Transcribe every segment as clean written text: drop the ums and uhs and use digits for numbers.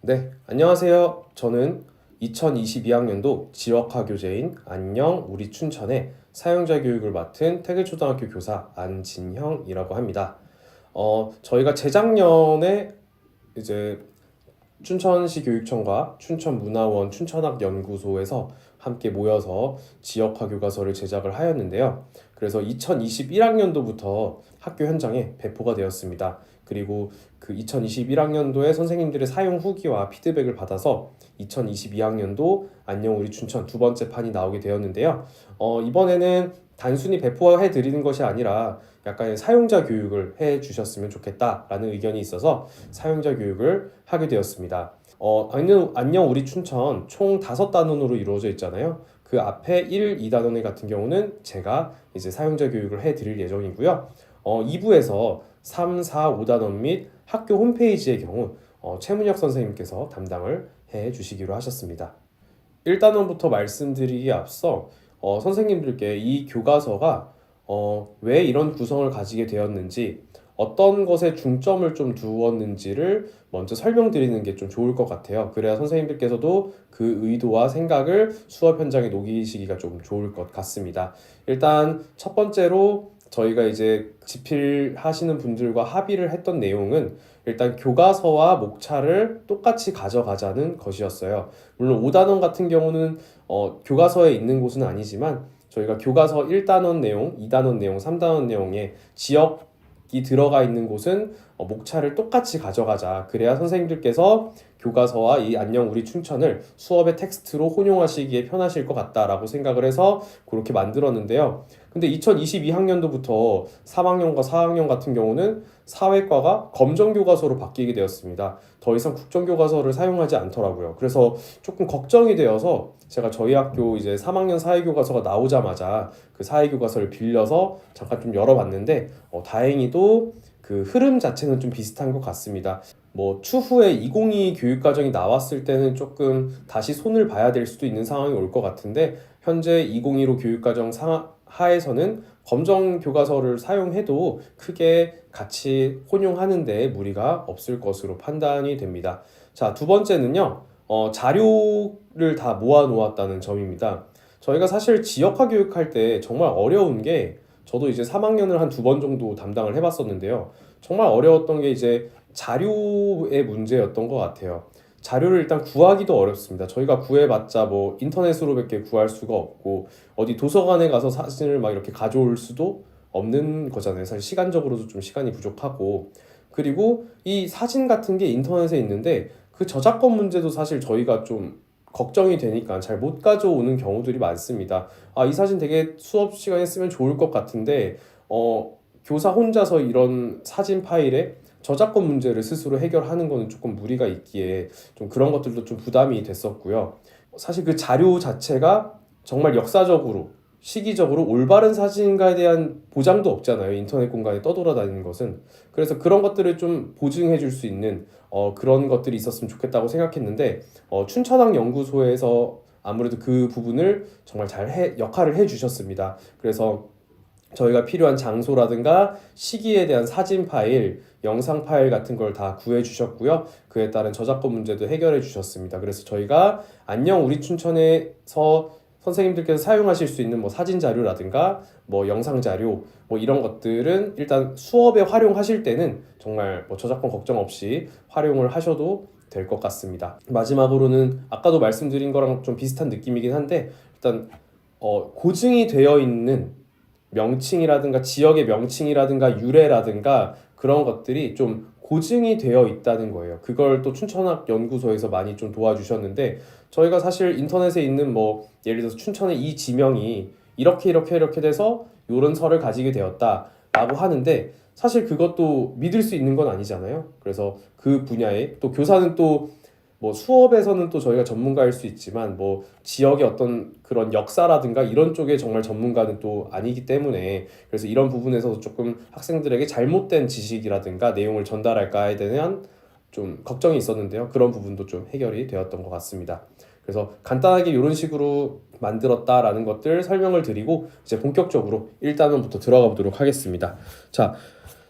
네, 안녕하세요. 저는 2022학년도 지역화 교재인 안녕 우리 춘천의 사용자 교육을 맡은 태길초등학교 교사 안진형이라고 합니다. 저희가 재작년에 이제 춘천시 교육청과 춘천문화원 춘천학연구소에서 함께 모여서 지역화 교과서를 제작을 하였는데요. 그래서 2021학년도부터 학교 현장에 배포가 되었습니다. 그리고 그 2021학년도에 선생님들의 사용 후기와 피드백을 받아서 2022학년도 안녕 우리 춘천 두 번째 판이 나오게 되었는데요. 이번에는 단순히 배포해 드리는 것이 아니라 약간의 사용자 교육을 해 주셨으면 좋겠다라는 의견이 있어서 사용자 교육을 하게 되었습니다. 안녕 우리 춘천 총 5단원으로 이루어져 있잖아요. 그 앞에 1, 2단원 같은 경우는 제가 이제 사용자 교육을 해 드릴 예정이고요. 2부에서 3, 4, 5단원 및 학교 홈페이지의 경우 최문혁 선생님께서 담당을 해 주시기로 하셨습니다. 1단원부터 말씀드리기에 앞서 선생님들께 이 교과서가 왜 이런 구성을 가지게 되었는지, 어떤 것에 중점을 좀 두었는지를 먼저 설명드리는 게 좀 좋을 것 같아요. 그래야 선생님들께서도 그 의도와 생각을 수업 현장에 녹이시기가 좀 좋을 것 같습니다. 일단 첫 번째로 저희가 이제 집필하시는 분들과 합의를 했던 내용은 일단 교과서와 목차를 똑같이 가져가자는 것이었어요. 물론 5단원 같은 경우는 교과서에 있는 곳은 아니지만 저희가 교과서 1단원 내용, 2단원 내용, 3단원 내용에 지역이 들어가 있는 곳은 목차를 똑같이 가져가자. 그래야 선생님들께서 교과서와 이 안녕 우리 춘천을 수업의 텍스트로 혼용하시기에 편하실 것 같다라고 생각을 해서 그렇게 만들었는데요. 근데 2022학년도부터 3학년과 4학년 같은 경우는 사회과가 검정교과서로 바뀌게 되었습니다. 더 이상 국정교과서를 사용하지 않더라고요. 그래서 조금 걱정이 되어서 제가 저희 학교 이제 3학년 사회교과서가 나오자마자 그 사회교과서를 빌려서 잠깐 좀 열어봤는데 다행히도 그 흐름 자체는 좀 비슷한 것 같습니다. 뭐 추후에 2022 교육과정이 나왔을 때는 조금 다시 손을 봐야 될 수도 있는 상황이 올 것 같은데 현재 2015 교육과정 하에서는 검정 교과서를 사용해도 크게 같이 혼용하는 데 무리가 없을 것으로 판단이 됩니다. 자, 두 번째는요. 자료를 다 모아 놓았다는 점입니다. 저희가 사실 지역화 교육할 때 정말 어려운 게, 저도 이제 3학년을 한 2번 정도 담당을 해봤었는데요. 정말 어려웠던 게 이제 자료의 문제였던 것 같아요. 자료를 일단 구하기도 어렵습니다. 저희가 구해봤자 뭐 인터넷으로밖에 구할 수가 없고 어디 도서관에 가서 사진을 막 이렇게 가져올 수도 없는 거잖아요. 사실 시간적으로도 좀 시간이 부족하고, 그리고 이 사진 같은 게 인터넷에 있는데 그 저작권 문제도 사실 저희가 좀 걱정이 되니까 잘 못 가져오는 경우들이 많습니다. 이 사진 되게 수업 시간에 쓰면 좋을 것 같은데 교사 혼자서 이런 사진 파일에 저작권 문제를 스스로 해결하는 거는 조금 무리가 있기에 좀 그런 것들도 좀 부담이 됐었고요. 사실 그 자료 자체가 정말 역사적으로 시기적으로 올바른 사진인가에 대한 보장도 없잖아요. 인터넷 공간에 떠돌아다니는 것은. 그래서 그런 것들을 좀 보증해 줄 수 있는 그런 것들이 있었으면 좋겠다고 생각했는데 춘천학 연구소에서 아무래도 그 부분을 정말 역할을 해 주셨습니다. 그래서 저희가 필요한 장소라든가 시기에 대한 사진 파일, 영상 파일 같은 걸 다 구해 주셨고요. 그에 따른 저작권 문제도 해결해 주셨습니다. 그래서 저희가 안녕 우리 춘천에서 선생님들께서 사용하실 수 있는 뭐 사진 자료라든가 뭐 영상 자료 뭐 이런 것들은 일단 수업에 활용하실 때는 정말 뭐 저작권 걱정 없이 활용을 하셔도 될 것 같습니다. 마지막으로는 아까도 말씀드린 거랑 좀 비슷한 느낌이긴 한데 일단 고증이 되어 있는 명칭이라든가 지역의 명칭이라든가 유래라든가 그런 것들이 좀 고증이 되어 있다는 거예요. 그걸 또 춘천학 연구소에서 많이 좀 도와주셨는데 저희가 사실 인터넷에 있는 뭐 예를 들어서 춘천의 이 지명이 이렇게 돼서 요런 설을 가지게 되었다라고 하는데 사실 그것도 믿을 수 있는 건 아니잖아요. 그래서 그 분야에 또 교사는 또 뭐 수업에서는 또 저희가 전문가일 수 있지만 뭐 지역의 어떤 그런 역사라든가 이런 쪽에 정말 전문가는 또 아니기 때문에, 그래서 이런 부분에서 조금 학생들에게 잘못된 지식이라든가 내용을 전달할까에 대한 좀 걱정이 있었는데요. 그런 부분도 좀 해결이 되었던 것 같습니다. 그래서 간단하게 이런 식으로 만들었다라는 것들 설명을 드리고 이제 본격적으로 1단원부터 들어가 보도록 하겠습니다. 자,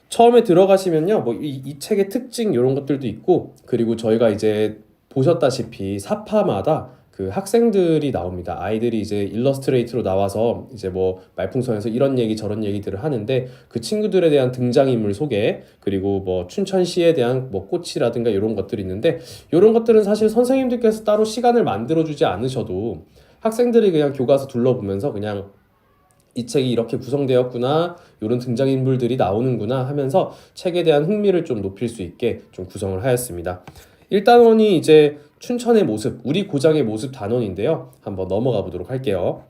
처음에 들어가시면요, 뭐 이 책의 특징 이런 것들도 있고, 그리고 저희가 이제 보셨다시피 사파마다 그 학생들이 나옵니다. 아이들이 이제 일러스트레이트로 나와서 이제 뭐 말풍선에서 이런 얘기 저런 얘기들을 하는데 그 친구들에 대한 등장인물 소개, 그리고 뭐 춘천시에 대한 뭐 꽃이라든가 이런 것들이 있는데, 이런 것들은 사실 선생님들께서 따로 시간을 만들어주지 않으셔도 학생들이 그냥 교과서 둘러보면서 그냥 이 책이 이렇게 구성되었구나, 이런 등장인물들이 나오는구나 하면서 책에 대한 흥미를 좀 높일 수 있게 좀 구성을 하였습니다. 1단원이 이제 춘천의 모습, 우리 고장의 모습 단원인데요. 한번 넘어가 보도록 할게요.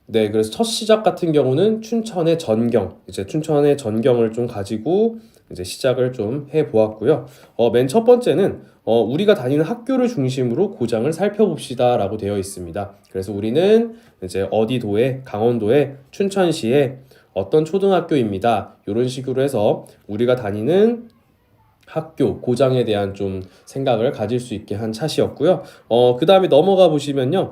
네, 그래서 첫 시작 같은 경우는 춘천의 전경, 이제 춘천의 전경을 좀 가지고 이제 시작을 좀 해보았고요. 맨 첫 번째는 우리가 다니는 학교를 중심으로 고장을 살펴봅시다라고 되어 있습니다. 그래서 우리는 이제 어디 도에, 강원도의 춘천시에 어떤 초등학교입니다. 이런 식으로 해서 우리가 다니는 학교, 고장에 대한 좀 생각을 가질 수 있게 한 차시였고요. 그 다음에 넘어가 보시면요.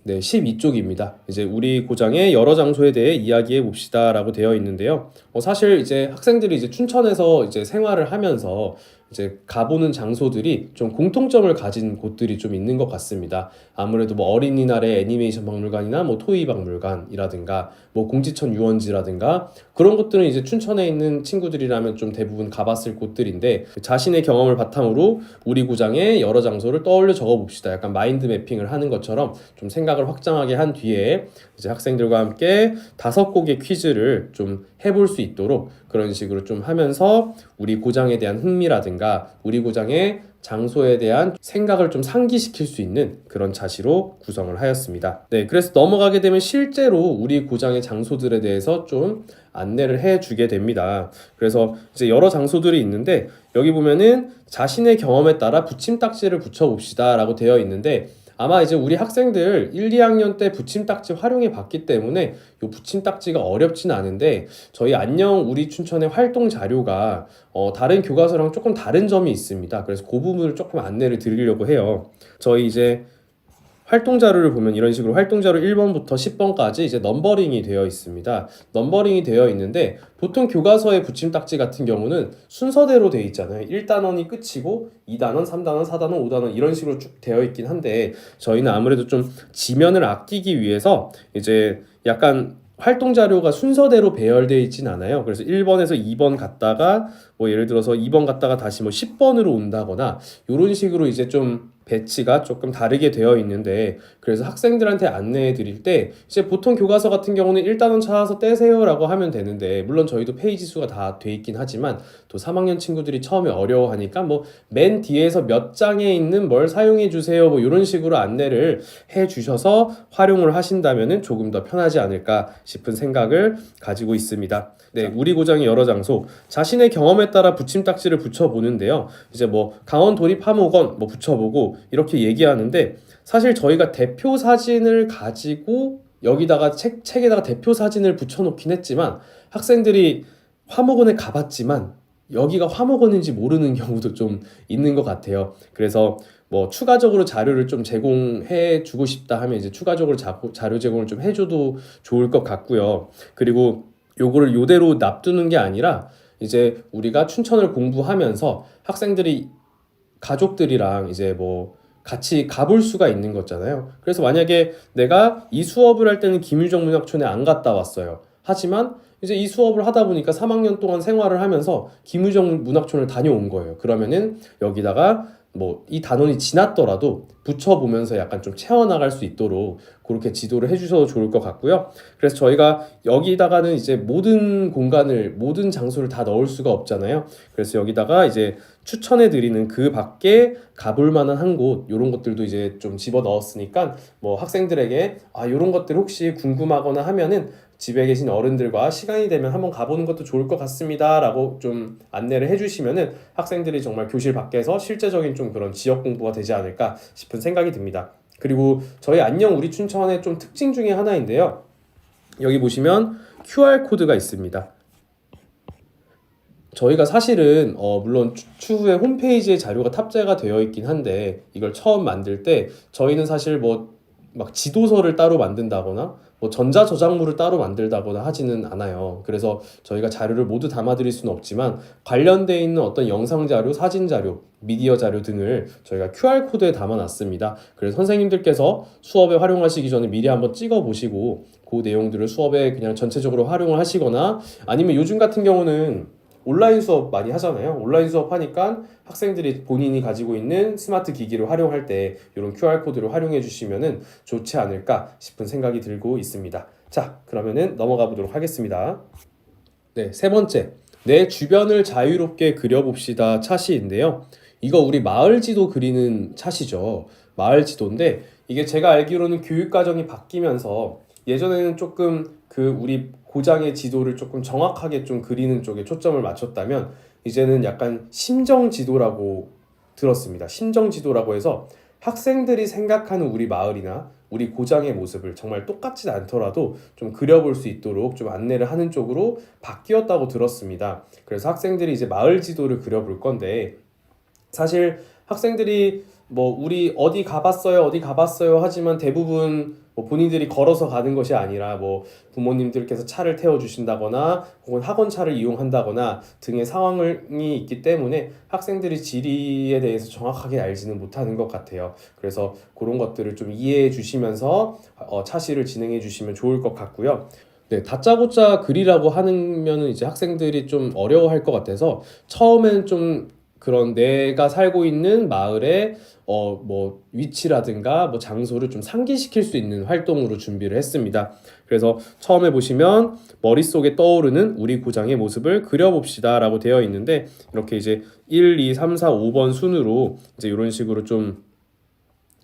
네, 12쪽입니다. 이제 우리 고장의 여러 장소에 대해 이야기해 봅시다라고 되어 있는데요. 사실 이제 학생들이 이제 춘천에서 이제 생활을 하면서 이제 가보는 장소들이 좀 공통점을 가진 곳들이 좀 있는 것 같습니다. 아무래도 뭐 어린이날의 애니메이션 박물관이나 뭐 토이 박물관이라든가 뭐 공지천 유원지라든가 그런 곳들은 이제 춘천에 있는 친구들이라면 좀 대부분 가봤을 곳들인데, 자신의 경험을 바탕으로 우리 고장의 여러 장소를 떠올려 적어봅시다. 약간 마인드 매핑을 하는 것처럼 좀 생각을 확장하게 한 뒤에 이제 학생들과 함께 5곡의 퀴즈를 좀 해볼 수 있도록 그런 식으로 좀 하면서 우리 고장에 대한 흥미라든가 우리 고장의 장소에 대한 생각을 좀 상기시킬 수 있는 그런 자시로 구성을 하였습니다. 네, 그래서 넘어가게 되면 실제로 우리 고장의 장소들에 대해서 좀 안내를 해주게 됩니다. 그래서 이제 여러 장소들이 있는데, 여기 보면은 자신의 경험에 따라 붙임딱지를 붙여봅시다 라고 되어 있는데, 아마 이제 우리 학생들 1, 2학년 때 붙임딱지 활용해 봤기 때문에 이 붙임딱지가 어렵진 않은데, 저희 안녕 우리 춘천의 활동 자료가 다른 교과서랑 조금 다른 점이 있습니다. 그래서 그 부분을 조금 안내를 드리려고 해요. 저희 이제 활동 자료를 보면 이런 식으로 활동 자료 1번부터 10번까지 이제 넘버링이 되어 있습니다. 넘버링이 되어 있는데, 보통 교과서의 붙임딱지 같은 경우는 순서대로 되어 있잖아요. 1단원이 끝이고 2단원, 3단원, 4단원, 5단원 이런 식으로 쭉 되어 있긴 한데, 저희는 아무래도 좀 지면을 아끼기 위해서 이제 약간 활동 자료가 순서대로 배열되어 있진 않아요. 그래서 1번에서 2번 갔다가 뭐 예를 들어서 2번 갔다가 다시 뭐 10번으로 온다거나 이런 식으로 이제 좀 배치가 조금 다르게 되어 있는데, 그래서 학생들한테 안내해 드릴 때 이제 보통 교과서 같은 경우는 1단원 찾아서 떼세요 라고 하면 되는데, 물론 저희도 페이지 수가 다 돼 있긴 하지만 또 3학년 친구들이 처음에 어려워하니까 뭐 맨 뒤에서 몇 장에 있는 뭘 사용해 주세요 뭐 이런 식으로 안내를 해 주셔서 활용을 하신다면은 조금 더 편하지 않을까 싶은 생각을 가지고 있습니다. 네, 우리 고장의 여러 장소, 자신의 경험에 따라 붙임딱지를 붙여보는데요. 이제 뭐 강원도립화목원 뭐 붙여보고 이렇게 얘기하는데, 사실 저희가 대표 사진을 가지고 여기다가 책에다가 대표 사진을 붙여놓긴 했지만, 학생들이 화목원에 가봤지만 여기가 화목원인지 모르는 경우도 좀 있는 것 같아요. 그래서 뭐 추가적으로 자료를 좀 제공해 주고 싶다 하면 이제 추가적으로 자료 제공을 좀 해줘도 좋을 것 같고요. 그리고 요거를 요대로 놔두는 게 아니라 이제 우리가 춘천을 공부하면서 학생들이 가족들이랑 이제 뭐 같이 가볼 수가 있는 거잖아요. 그래서 만약에 내가 이 수업을 할 때는 김유정 문학촌에 안 갔다 왔어요. 하지만 이제 이 수업을 하다 보니까 3학년 동안 생활을 하면서 김유정 문학촌을 다녀온 거예요. 그러면은 여기다가 뭐 이 단원이 지났더라도 붙여보면서 약간 좀 채워나갈 수 있도록 그렇게 지도를 해주셔도 좋을 것 같고요. 그래서 저희가 여기다가는 이제 모든 공간을, 모든 장소를 다 넣을 수가 없잖아요. 그래서 여기다가 이제 추천해 드리는 그 밖에 가볼 만한 한 곳, 이런 것들도 이제 좀 집어 넣었으니까 뭐 학생들에게 이런 것들 혹시 궁금하거나 하면은 집에 계신 어른들과 시간이 되면 한번 가보는 것도 좋을 것 같습니다 라고 좀 안내를 해주시면은 학생들이 정말 교실 밖에서 실제적인 좀 그런 지역 공부가 되지 않을까 싶은 생각이 듭니다. 그리고 저희 안녕 우리 춘천의 좀 특징 중에 하나인데요. 여기 보시면 QR코드가 있습니다. 저희가 사실은 물론 추후에 홈페이지에 자료가 탑재가 되어 있긴 한데, 이걸 처음 만들 때 저희는 사실 뭐 막 지도서를 따로 만든다거나 뭐 전자저작물을 따로 만들다거나 하지는 않아요. 그래서 저희가 자료를 모두 담아드릴 수는 없지만 관련돼 있는 어떤 영상 자료, 사진 자료, 미디어 자료 등을 저희가 QR코드에 담아놨습니다. 그래서 선생님들께서 수업에 활용하시기 전에 미리 한번 찍어 보시고 그 내용들을 수업에 그냥 전체적으로 활용을 하시거나, 아니면 요즘 같은 경우는 온라인 수업 많이 하잖아요. 온라인 수업 하니까 학생들이 본인이 가지고 있는 스마트 기기를 활용할 때 이런 QR코드를 활용해 주시면은 좋지 않을까 싶은 생각이 들고 있습니다. 자, 그러면은 넘어가 보도록 하겠습니다. 네, 세 번째. 내 주변을 자유롭게 그려봅시다 차시인데요. 이거 우리 마을 지도 그리는 차시죠. 마을 지도인데 이게 제가 알기로는 교육 과정이 바뀌면서 예전에는 조금 그 우리 고장의 지도를 조금 정확하게 좀 그리는 쪽에 초점을 맞췄다면 이제는 약간 심정 지도라고 들었습니다. 심정 지도라고 해서 학생들이 생각하는 우리 마을이나 우리 고장의 모습을 정말 똑같진 않더라도 좀 그려볼 수 있도록 좀 안내를 하는 쪽으로 바뀌었다고 들었습니다. 그래서 학생들이 이제 마을 지도를 그려볼 건데, 사실 학생들이 뭐 우리 어디 가봤어요 어디 가봤어요 하지만 대부분 뭐 본인들이 걸어서 가는 것이 아니라 뭐 부모님들께서 차를 태워주신다거나 혹은 학원차를 이용한다거나 등의 상황이 있기 때문에 학생들이 지리에 대해서 정확하게 알지는 못하는 것 같아요. 그래서 그런 것들을 좀 이해해 주시면서 차시를 진행해 주시면 좋을 것 같고요. 네, 다짜고짜 그리라고 하면은 이제 학생들이 좀 어려워할 것 같아서 처음엔 좀 그런 내가 살고 있는 마을의 뭐 위치라든가 뭐 장소를 좀 상기시킬 수 있는 활동으로 준비를 했습니다. 그래서 처음에 보시면 머릿속에 떠오르는 우리 고장의 모습을 그려봅시다 라고 되어 있는데, 이렇게 이제 1, 2, 3, 4, 5번 순으로 이제 이런 식으로 좀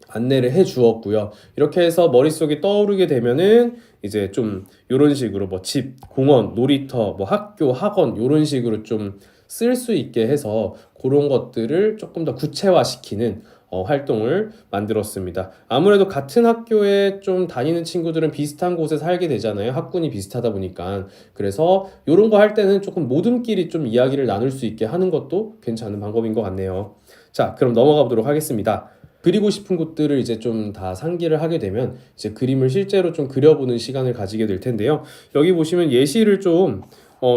안내를 해 주었고요. 이렇게 해서 머릿속에 떠오르게 되면은 이제 좀 이런 식으로 뭐 집, 공원, 놀이터, 뭐 학교, 학원 이런 식으로 좀 쓸 수 있게 해서 그런 것들을 조금 더 구체화시키는 활동을 만들었습니다. 아무래도 같은 학교에 좀 다니는 친구들은 비슷한 곳에 살게 되잖아요. 학군이 비슷하다 보니까. 그래서 이런 거 할 때는 조금 모둠끼리 좀 이야기를 나눌 수 있게 하는 것도 괜찮은 방법인 것 같네요. 자, 그럼 넘어가 보도록 하겠습니다. 그리고 싶은 곳들을 이제 좀 다 상기를 하게 되면 이제 그림을 실제로 좀 그려보는 시간을 가지게 될 텐데요. 여기 보시면 예시를 좀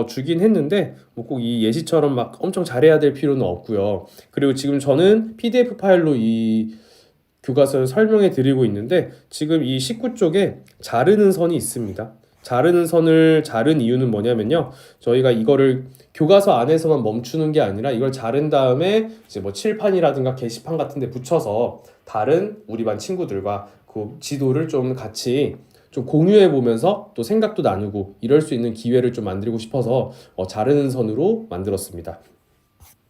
주긴 했는데 뭐 꼭 이 예시처럼 막 엄청 잘해야 될 필요는 없고요. 그리고 지금 저는 PDF 파일로 이 교과서를 설명해 드리고 있는데 지금 이 19쪽에 자르는 선이 있습니다. 자르는 선을 자른 이유는 뭐냐면요. 저희가 이거를 교과서 안에서만 멈추는 게 아니라 이걸 자른 다음에 이제 뭐 칠판이라든가 게시판 같은 데 붙여서 다른 우리 반 친구들과 그 지도를 좀 같이 좀 공유해 보면서 또 생각도 나누고 이럴 수 있는 기회를 좀 만들고 싶어서 자르는 선으로 만들었습니다.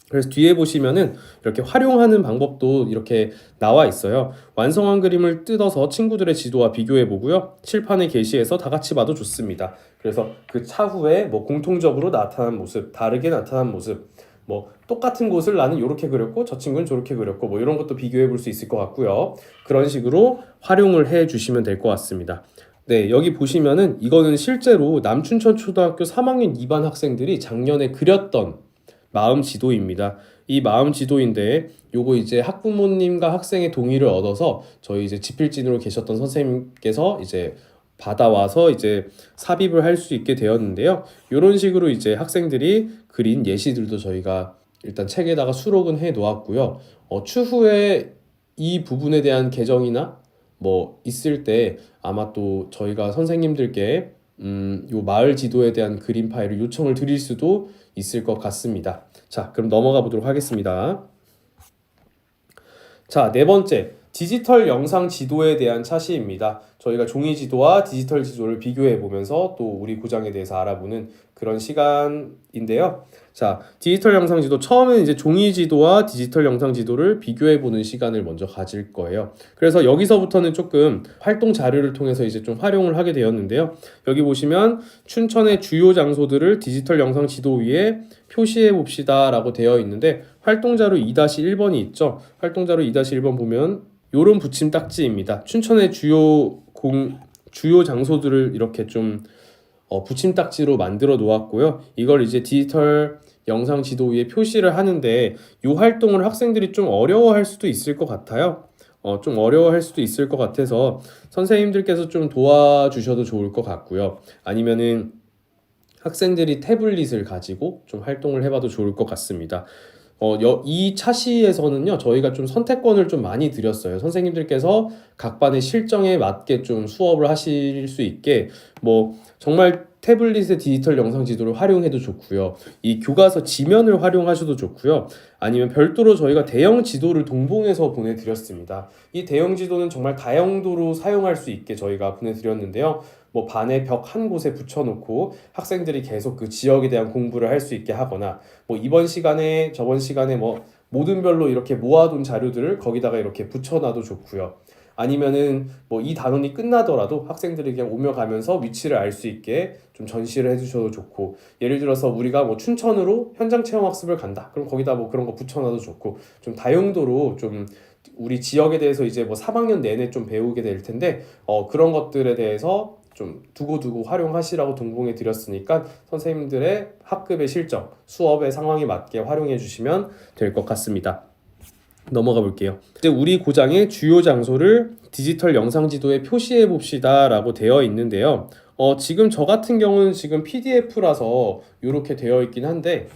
그래서 뒤에 보시면은 이렇게 활용하는 방법도 이렇게 나와 있어요. 완성한 그림을 뜯어서 친구들의 지도와 비교해 보고요. 칠판에 게시해서 다 같이 봐도 좋습니다. 그래서 그 차후에 뭐 공통적으로 나타난 모습, 다르게 나타난 모습, 뭐 똑같은 곳을 나는 이렇게 그렸고 저 친구는 저렇게 그렸고 뭐 이런 것도 비교해 볼 수 있을 것 같고요. 그런 식으로 활용을 해 주시면 될 것 같습니다. 네, 여기 보시면은 이거는 실제로 남춘천 초등학교 3학년 2반 학생들이 작년에 그렸던 마음 지도입니다. 이 마음 지도인데 요거 이제 학부모님과 학생의 동의를 얻어서 저희 이제 지필진으로 계셨던 선생님께서 이제 받아와서 이제 삽입을 할 수 있게 되었는데요. 이런 식으로 이제 학생들이 그린 예시들도 저희가 일단 책에다가 수록은 해 놓았고요. 추후에 이 부분에 대한 개정이나 뭐 있을 때 아마 또 저희가 선생님들께 요 마을 지도에 대한 그림 파일을 요청을 드릴 수도 있을 것 같습니다. 자, 그럼 넘어가 보도록 하겠습니다. 자, 네 번째, 디지털 영상 지도에 대한 차시입니다. 저희가 종이 지도와 디지털 지도를 비교해 보면서 또 우리 고장에 대해서 알아보는 그런 시간인데요. 자, 디지털 영상 지도, 처음에는 이제 종이 지도와 디지털 영상 지도를 비교해 보는 시간을 먼저 가질 거예요. 그래서 여기서부터는 조금 활동 자료를 통해서 이제 좀 활용을 하게 되었는데요. 여기 보시면 춘천의 주요 장소들을 디지털 영상 지도 위에 표시해 봅시다 라고 되어 있는데, 활동자료 2-1번이 있죠. 활동자료 2-1번 보면 요런 붙임 딱지입니다. 춘천의 주요 장소들을 이렇게 좀 붙임 딱지로 만들어 놓았고요. 이걸 이제 디지털 영상 지도 위에 표시를 하는데 이 활동을 학생들이 좀 어려워할 수도 있을 것 같아요. 좀 어려워할 수도 있을 것 같아서 선생님들께서 좀 도와주셔도 좋을 것 같고요. 아니면은 학생들이 태블릿을 가지고 좀 활동을 해봐도 좋을 것 같습니다. 이 차시에서는요, 저희가 좀 선택권을 좀 많이 드렸어요. 선생님들께서 각 반의 실정에 맞게 좀 수업을 하실 수 있게, 뭐, 정말 태블릿의 디지털 영상 지도를 활용해도 좋고요. 이 교과서 지면을 활용하셔도 좋고요. 아니면 별도로 저희가 대형 지도를 동봉해서 보내드렸습니다. 이 대형 지도는 정말 다용도로 사용할 수 있게 저희가 보내드렸는데요. 뭐 반의 벽 한 곳에 붙여놓고 학생들이 계속 그 지역에 대한 공부를 할 수 있게 하거나, 뭐 이번 시간에 저번 시간에 뭐 모든별로 이렇게 모아둔 자료들을 거기다가 이렇게 붙여놔도 좋고요. 아니면은 뭐 이 단원이 끝나더라도 학생들이 그냥 오며 가면서 위치를 알 수 있게 좀 전시를 해주셔도 좋고, 예를 들어서 우리가 뭐 춘천으로 현장 체험 학습을 간다, 그럼 거기다 뭐 그런 거 붙여놔도 좋고, 좀 다용도로 좀 우리 지역에 대해서 이제 뭐 3학년 내내 좀 배우게 될 텐데, 그런 것들에 대해서 좀 두고두고 활용하시라고 동봉해 드렸으니까 선생님들의 학급의 실정, 수업의 상황에 맞게 활용해 주시면 될 것 같습니다. 넘어가 볼게요. 이제 우리 고장의 주요 장소를 디지털 영상 지도에 표시해 봅시다 라고 되어 있는데요. 지금 저 같은 경우는 지금 PDF라서 이렇게 되어 있긴 한데,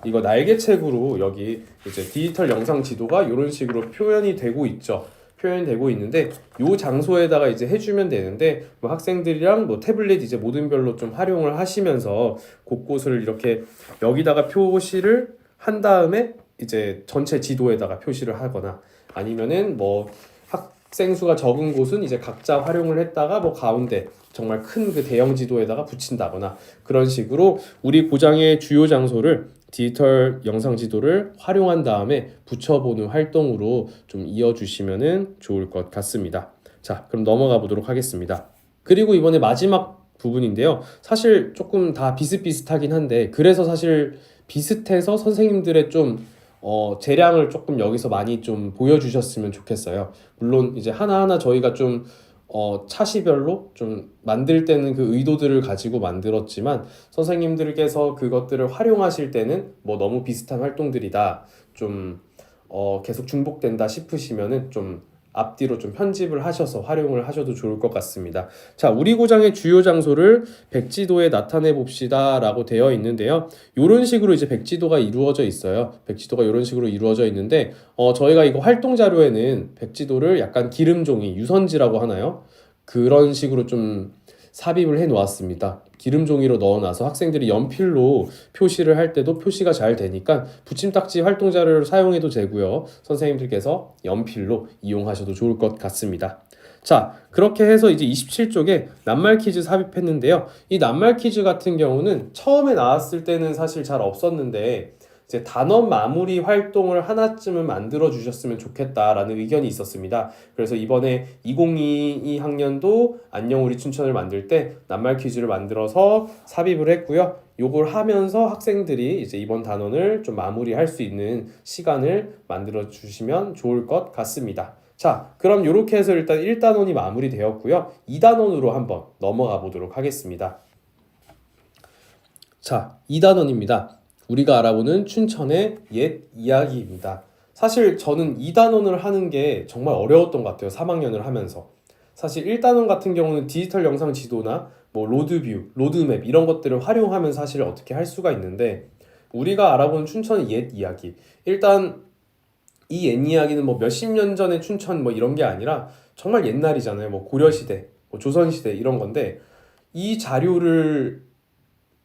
이거 날개책으로 여기 이제 디지털 영상 지도가 이런 식으로 표현이 되고 있죠. 표현되고 있는데, 요 장소에다가 이제 해주면 되는데, 뭐 학생들이랑 뭐 태블릿 이제 모든별로 좀 활용을 하시면서 곳곳을 이렇게 여기다가 표시를 한 다음에 이제 전체 지도에다가 표시를 하거나, 아니면은 뭐 학생 수가 적은 곳은 이제 각자 활용을 했다가 뭐 가운데 정말 큰 그 대형 지도에다가 붙인다거나, 그런 식으로 우리 고장의 주요 장소를 디지털 영상 지도를 활용한 다음에 붙여보는 활동으로 좀 이어주시면 좋을 것 같습니다. 자, 그럼 넘어가 보도록 하겠습니다. 그리고 이번에 마지막 부분인데요. 사실 조금 다 비슷비슷하긴 한데, 그래서 사실 비슷해서 선생님들의 좀 재량을 조금 여기서 많이 좀 보여주셨으면 좋겠어요. 물론 이제 하나하나 저희가 좀 차시별로 좀 만들 때는 그 의도들을 가지고 만들었지만, 선생님들께서 그것들을 활용하실 때는 뭐 너무 비슷한 활동들이다, 좀 계속 중복된다 싶으시면은 좀 앞뒤로 좀 편집을 하셔서 활용을 하셔도 좋을 것 같습니다. 자, 우리 고장의 주요 장소를 백지도에 나타내 봅시다 라고 되어 있는데요. 이런 식으로 이제 백지도가 이루어져 있어요. 백지도가 이런 식으로 이루어져 있는데, 저희가 이거 활동 자료에는 백지도를 약간 기름종이, 유선지라고 하나요? 그런 식으로 좀 삽입을 해 놓았습니다. 기름 종이로 넣어놔서 학생들이 연필로 표시를 할 때도 표시가 잘 되니까 붙임딱지 활동 자료를 사용해도 되고요. 선생님들께서 연필로 이용하셔도 좋을 것 같습니다. 자, 그렇게 해서 이제 27쪽에 낱말 퀴즈 삽입했는데요. 이 낱말 퀴즈 같은 경우는 처음에 나왔을 때는 사실 잘 없었는데, 이제 단원 마무리 활동을 하나쯤은 만들어 주셨으면 좋겠다라는 의견이 있었습니다. 그래서 이번에 2022 학년도 안녕 우리 춘천을 만들 때 낱말 퀴즈를 만들어서 삽입을 했고요. 요걸 하면서 학생들이 이제 이번 단원을 좀 마무리할 수 있는 시간을 만들어 주시면 좋을 것 같습니다. 자, 그럼 이렇게 해서 일단 1단원이 마무리되었고요. 2단원으로 한번 넘어가 보도록 하겠습니다. 자, 2단원입니다. 우리가 알아보는 춘천의 옛 이야기입니다. 사실 저는 2단원을 하는 게 정말 어려웠던 것 같아요. 3학년을 하면서. 사실 1단원 같은 경우는 디지털 영상 지도나 뭐 로드뷰, 로드맵 이런 것들을 활용하면 사실 어떻게 할 수가 있는데, 우리가 알아보는 춘천의 옛 이야기. 일단 이 옛 이야기는 뭐 몇십 년 전의 춘천 뭐 이런 게 아니라 정말 옛날이잖아요. 뭐 고려시대, 뭐 조선시대 이런 건데, 이 자료를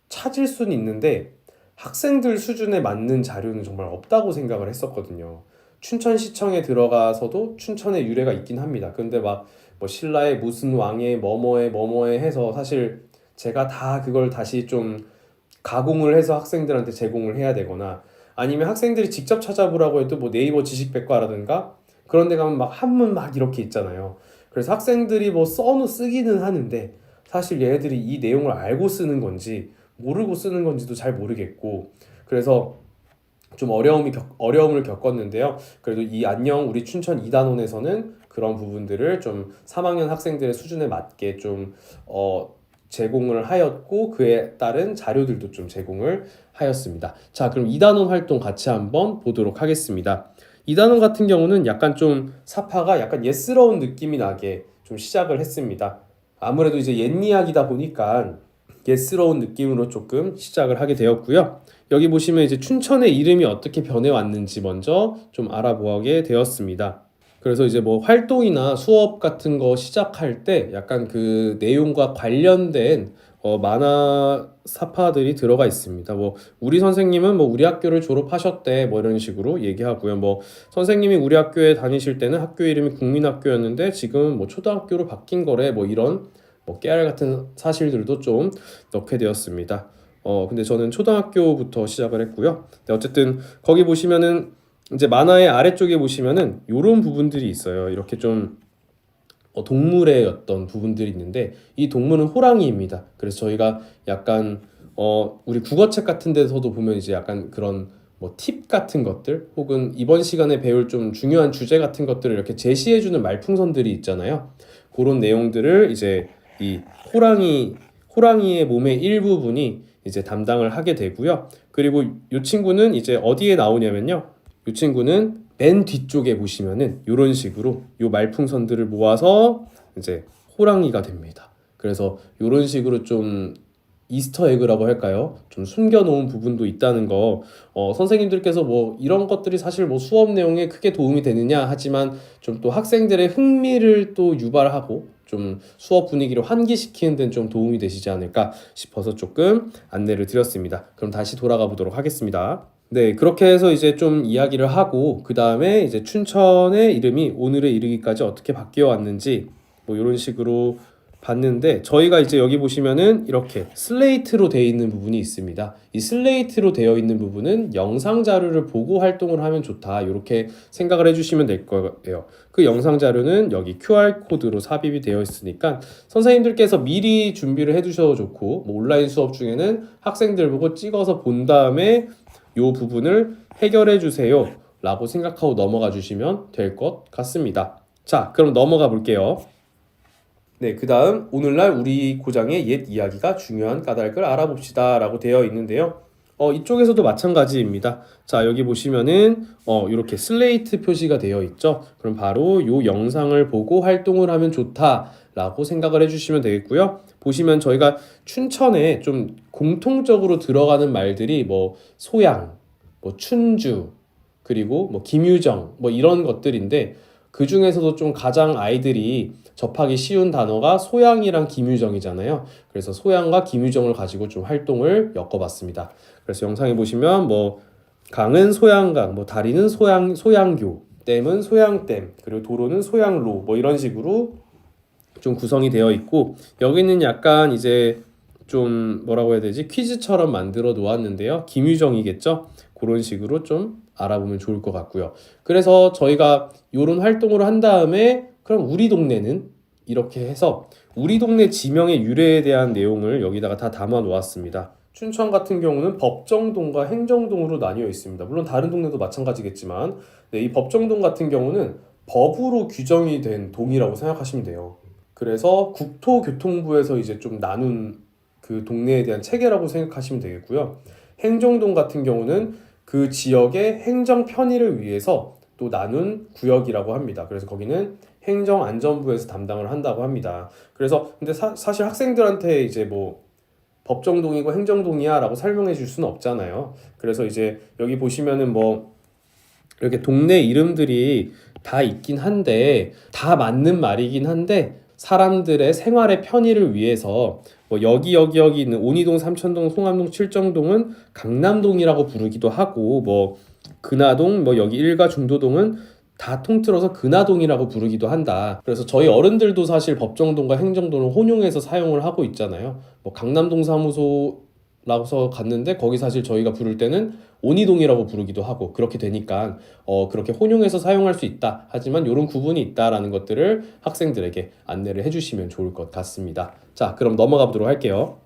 찾을 수는 있는데 학생들 수준에 맞는 자료는 정말 없다고 생각을 했었거든요. 춘천시청에 들어가서도 춘천의 유래가 있긴 합니다. 근데 막 뭐 신라의 무슨 왕의 뭐뭐에 해서 사실 제가 다 그걸 다시 좀 가공을 해서 학생들한테 제공을 해야 되거나, 아니면 학생들이 직접 찾아보라고 해도 뭐 네이버 지식백과라든가 그런 데 가면 막 한문 막 이렇게 있잖아요. 그래서 학생들이 뭐 쓰기는 하는데 사실 얘네들이 이 내용을 알고 쓰는 건지 모르고 쓰는 건지도 잘 모르겠고, 그래서 좀 어려움을 겪었는데요. 그래도 이 안녕 우리 춘천 2단원에서는 그런 부분들을 좀 3학년 학생들의 수준에 맞게 좀 제공을 하였고, 그에 따른 자료들도 좀 제공을 하였습니다. 자, 그럼 2단원 활동 같이 한번 보도록 하겠습니다. 이단원 같은 경우는 약간 좀 사파가 약간 옛스러운 느낌이 나게 좀 시작을 했습니다. 아무래도 이제 옛 이야기다 보니까 옛스러운 느낌으로 조금 시작을 하게 되었고요. 여기 보시면 이제 춘천의 이름이 어떻게 변해왔는지 먼저 좀 알아보게 되었습니다. 그래서 이제 뭐 활동이나 수업 같은 거 시작할 때 약간 그 내용과 관련된 만화 사파들이 들어가 있습니다. 뭐 우리 선생님은 뭐 우리 학교를 졸업하셨대 뭐 이런 식으로 얘기하고요. 뭐 선생님이 우리 학교에 다니실 때는 학교 이름이 국민학교였는데 지금은 뭐 초등학교로 바뀐 거래 뭐 이런 뭐 깨알 같은 사실들도 좀 넣게 되었습니다. 근데 저는 초등학교부터 시작을 했고요. 근데 어쨌든 거기 보시면은 이제 만화의 아래쪽에 보시면은 요런 부분들이 있어요. 이렇게 좀 동물의 어떤 부분들이 있는데 이 동물은 호랑이입니다. 그래서 저희가 약간 우리 국어책 같은 데서도 보면 이제 약간 그런 뭐 팁 같은 것들 혹은 이번 시간에 배울 좀 중요한 주제 같은 것들을 이렇게 제시해주는 말풍선들이 있잖아요. 그런 내용들을 이제 이 호랑이의 몸의 일부분이 이제 담당을 하게 되고요. 그리고 이 친구는 이제 어디에 나오냐면요. 이 친구는 맨 뒤쪽에 보시면은 이런 식으로 요 말풍선들을 모아서 이제 호랑이가 됩니다. 그래서 이런 식으로 좀 이스터 에그라고 할까요? 좀 숨겨놓은 부분도 있다는 거 선생님들께서 뭐 이런 것들이 사실 뭐 수업 내용에 크게 도움이 되느냐 하지만 좀 또 학생들의 흥미를 또 유발하고 좀 수업 분위기를 환기시키는 데는 좀 도움이 되시지 않을까 싶어서 조금 안내를 드렸습니다. 그럼 다시 돌아가 보도록 하겠습니다. 네, 그렇게 해서 이제 좀 이야기를 하고 그 다음에 이제 춘천의 이름이 오늘에 이르기까지 어떻게 바뀌어 왔는지 뭐 이런 식으로 봤는데 저희가 이제 여기 보시면은 이렇게 슬레이트로 되어 있는 부분이 있습니다. 이 슬레이트로 되어 있는 부분은 영상 자료를 보고 활동을 하면 좋다 이렇게 생각을 해주시면 될 거예요. 그 영상 자료는 여기 QR코드로 삽입이 되어 있으니까 선생님들께서 미리 준비를 해두셔도 좋고 뭐 온라인 수업 중에는 학생들 보고 찍어서 본 다음에 이 부분을 해결해 주세요 라고 생각하고 넘어가 주시면 될 것 같습니다. 자, 그럼 넘어가 볼게요. 네, 그 다음 오늘날 우리 고장의 옛 이야기가 중요한 까닭을 알아봅시다 라고 되어 있는데요. 이쪽에서도 마찬가지입니다. 자, 여기 보시면은 이렇게 슬레이트 표시가 되어 있죠. 그럼 바로 이 영상을 보고 활동을 하면 좋다 라고 생각을 해주시면 되겠고요. 보시면 저희가 춘천에 좀 공통적으로 들어가는 말들이 뭐 소양, 뭐 춘주, 그리고 뭐 김유정 뭐 이런 것들인데 그 중에서도 좀 가장 아이들이 접하기 쉬운 단어가 소양이랑 김유정이잖아요. 그래서 소양과 김유정을 가지고 좀 활동을 엮어봤습니다. 그래서 영상에 보시면 뭐 강은 소양강, 뭐 다리는 소양교, 댐은 소양댐, 그리고 도로는 소양로 뭐 이런 식으로 좀 구성이 되어 있고 여기는 약간 이제 좀 뭐라고 해야 되지? 퀴즈처럼 만들어 놓았는데요. 김유정이겠죠? 그런 식으로 좀 알아보면 좋을 것 같고요. 그래서 저희가 이런 활동을 한 다음에 그럼 우리 동네는 이렇게 해서 우리 동네 지명의 유래에 대한 내용을 여기다가 다 담아 놓았습니다. 춘천 같은 경우는 법정동과 행정동으로 나뉘어 있습니다. 물론 다른 동네도 마찬가지겠지만 네, 이 법정동 같은 경우는 법으로 규정이 된 동이라고 생각하시면 돼요. 그래서 국토교통부에서 이제 좀 나눈 그 동네에 대한 체계라고 생각하시면 되겠고요. 행정동 같은 경우는 그 지역의 행정 편의를 위해서 또 나눈 구역이라고 합니다. 그래서 거기는 행정안전부에서 담당을 한다고 합니다. 그래서 근데 사실 학생들한테 이제 뭐 법정동이고 행정동이야 라고 설명해 줄 수는 없잖아요. 그래서 이제 여기 보시면은 뭐 이렇게 동네 이름들이 다 있긴 한데 다 맞는 말이긴 한데 사람들의 생활의 편의를 위해서 뭐 여기 있는 온이동, 삼천동, 송암동, 칠정동은 강남동이라고 부르기도 하고 뭐 근하동, 뭐 여기 일가 중도동은 다 통틀어서 근하동이라고 부르기도 한다. 그래서 저희 어른들도 사실 법정동과 행정동을 혼용해서 사용을 하고 있잖아요. 뭐 강남동 사무소라고서 갔는데 거기 사실 저희가 부를 때는 온이동이라고 부르기도 하고 그렇게 되니까 그렇게 혼용해서 사용할 수 있다. 하지만 이런 구분이 있다라는 것들을 학생들에게 안내를 해주시면 좋을 것 같습니다. 자, 그럼 넘어가 보도록 할게요.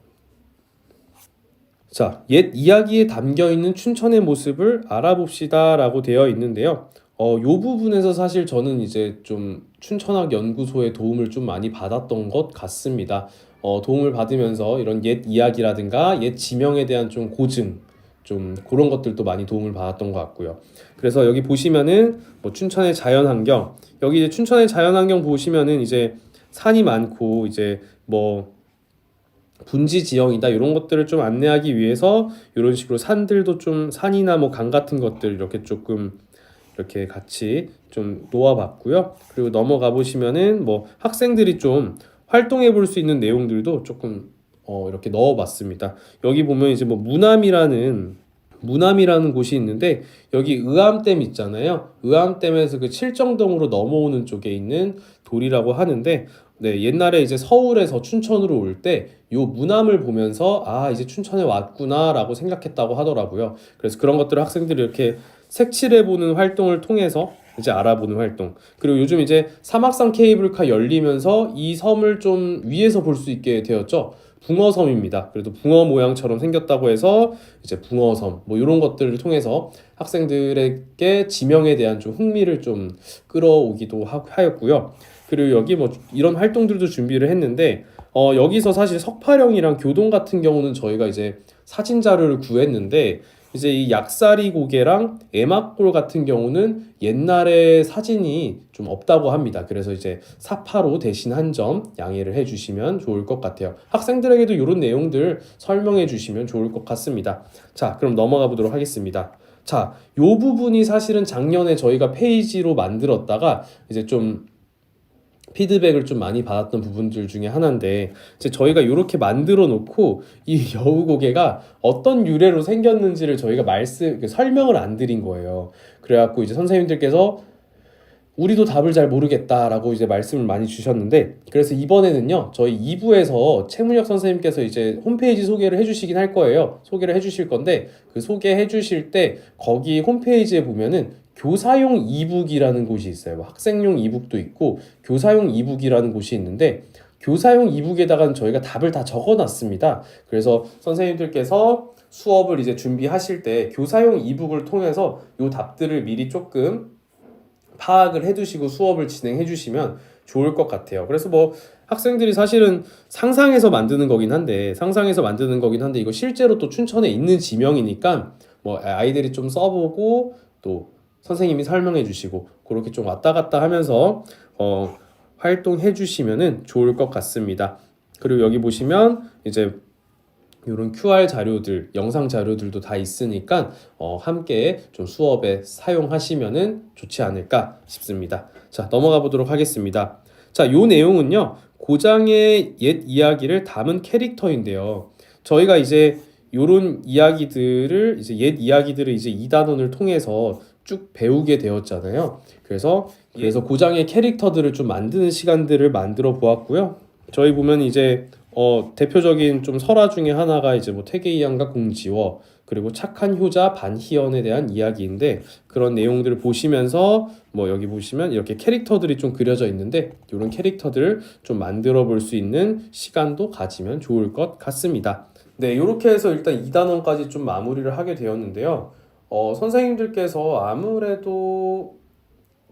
자, 옛 이야기에 담겨있는 춘천의 모습을 알아봅시다 라고 되어 있는데요. 요 부분에서 사실 저는 이제 좀 춘천학 연구소의 도움을 좀 많이 받았던 것 같습니다. 도움을 받으면서 이런 옛 이야기라든가 옛 지명에 대한 좀 고증, 좀 그런 것들도 많이 도움을 받았던 것 같고요. 그래서 여기 보시면은 뭐 춘천의 자연환경, 여기 이제 춘천의 자연환경 보시면은 이제 산이 많고 이제 뭐 분지 지형이다 이런 것들을 좀 안내하기 위해서 이런 식으로 산들도 좀 산이나 뭐 강 같은 것들 이렇게 조금 이렇게 같이 좀 놓아봤고요. 그리고 넘어가 보시면은 뭐 학생들이 좀 활동해 볼 수 있는 내용들도 조금 이렇게 넣어봤습니다. 여기 보면 이제 뭐 무남이라는 곳이 있는데 여기 의암댐 있잖아요. 의암댐에서 그 칠정동으로 넘어오는 쪽에 있는 돌이라고 하는데 네, 옛날에 이제 서울에서 춘천으로 올 때 요 무남을 보면서 아, 이제 춘천에 왔구나라고 생각했다고 하더라고요. 그래서 그런 것들을 학생들이 이렇게 색칠해보는 활동을 통해서 이제 알아보는 활동. 그리고 요즘 이제 사막산 케이블카 열리면서 이 섬을 좀 위에서 볼 수 있게 되었죠. 붕어섬입니다. 그래도 붕어 모양처럼 생겼다고 해서 이제 붕어섬 뭐 이런 것들을 통해서 학생들에게 지명에 대한 좀 흥미를 좀 끌어오기도 하였고요. 그리고 여기 뭐 이런 활동들도 준비를 했는데 여기서 사실 석파령이랑 교동 같은 경우는 저희가 이제 사진 자료를 구했는데 이제 이 약사리 고개랑 애막골 같은 경우는 옛날에 사진이 좀 없다고 합니다. 그래서 이제 사파로 대신 한 점 양해를 해주시면 좋을 것 같아요. 학생들에게도 이런 내용들 설명해 주시면 좋을 것 같습니다. 자, 그럼 넘어가 보도록 하겠습니다. 자, 요 부분이 사실은 작년에 저희가 페이지로 만들었다가 이제 좀 피드백을 좀 많이 받았던 부분들 중에 하나인데 이제 저희가 이렇게 만들어 놓고 이 여우고개가 어떤 유래로 생겼는지를 저희가 설명을 안 드린 거예요. 그래갖고 이제 선생님들께서 우리도 답을 잘 모르겠다라고 이제 말씀을 많이 주셨는데 그래서 이번에는요 저희 2부에서 최문혁 선생님께서 이제 홈페이지 소개를 해주시긴 할 거예요. 소개를 해주실 건데 그 소개해 주실 때 거기 홈페이지에 보면은 교사용 이북이라는 곳이 있어요. 학생용 이북도 있고 교사용 이북이라는 곳이 있는데 교사용 이북에다가는 저희가 답을 다 적어놨습니다. 그래서 선생님들께서 수업을 이제 준비하실 때 교사용 이북을 통해서 요 답들을 미리 조금 파악을 해두시고 수업을 진행해 주시면 좋을 것 같아요. 그래서 뭐 학생들이 사실은 상상해서 만드는 거긴 한데 이거 실제로 또 춘천에 있는 지명이니까 뭐 아이들이 좀 써보고 또 선생님이 설명해 주시고 그렇게 좀 왔다 갔다 하면서 활동해 주시면은 좋을 것 같습니다. 그리고 여기 보시면 이제 이런 QR 자료들, 영상 자료들도 다 있으니까 함께 좀 수업에 사용하시면은 좋지 않을까 싶습니다. 자, 넘어가 보도록 하겠습니다. 자, 요 내용은요. 고장의 옛 이야기를 담은 캐릭터인데요. 저희가 이제 요런 이야기들을 이제 옛 이야기들을 이제 2단원을 통해서 쭉 배우게 되었잖아요. 그래서 고장의 캐릭터들을 좀 만드는 시간들을 만들어 보았고요. 저희 보면 이제 대표적인 좀 설화 중에 하나가 이제 뭐 태계이양과 공지워 그리고 착한 효자 반희연에 대한 이야기인데 그런 내용들을 보시면서 뭐 여기 보시면 이렇게 캐릭터들이 좀 그려져 있는데 이런 캐릭터들을 좀 만들어 볼 수 있는 시간도 가지면 좋을 것 같습니다. 네, 이렇게 해서 일단 2단원까지 좀 마무리를 하게 되었는데요. 선생님들께서 아무래도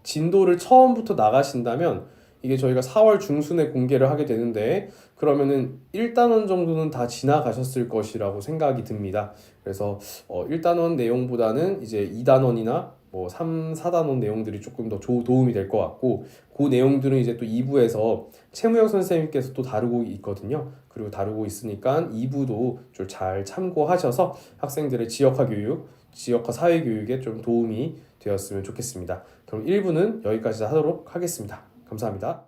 진도를 처음부터 나가신다면 이게 저희가 4월 중순에 공개를 하게 되는데 그러면은 1단원 정도는 다 지나가셨을 것이라고 생각이 듭니다. 그래서 1단원 내용보다는 이제 2단원이나 뭐 3, 4단원 내용들이 조금 더 도움이 될 것 같고 그 내용들은 이제 또 2부에서 최무영 선생님께서 또 다루고 있거든요. 그리고 다루고 있으니까 2부도 좀 잘 참고하셔서 학생들의 지역화 교육, 지역화 사회 교육에 좀 도움이 되었으면 좋겠습니다. 그럼 1부는 여기까지 하도록 하겠습니다. 감사합니다.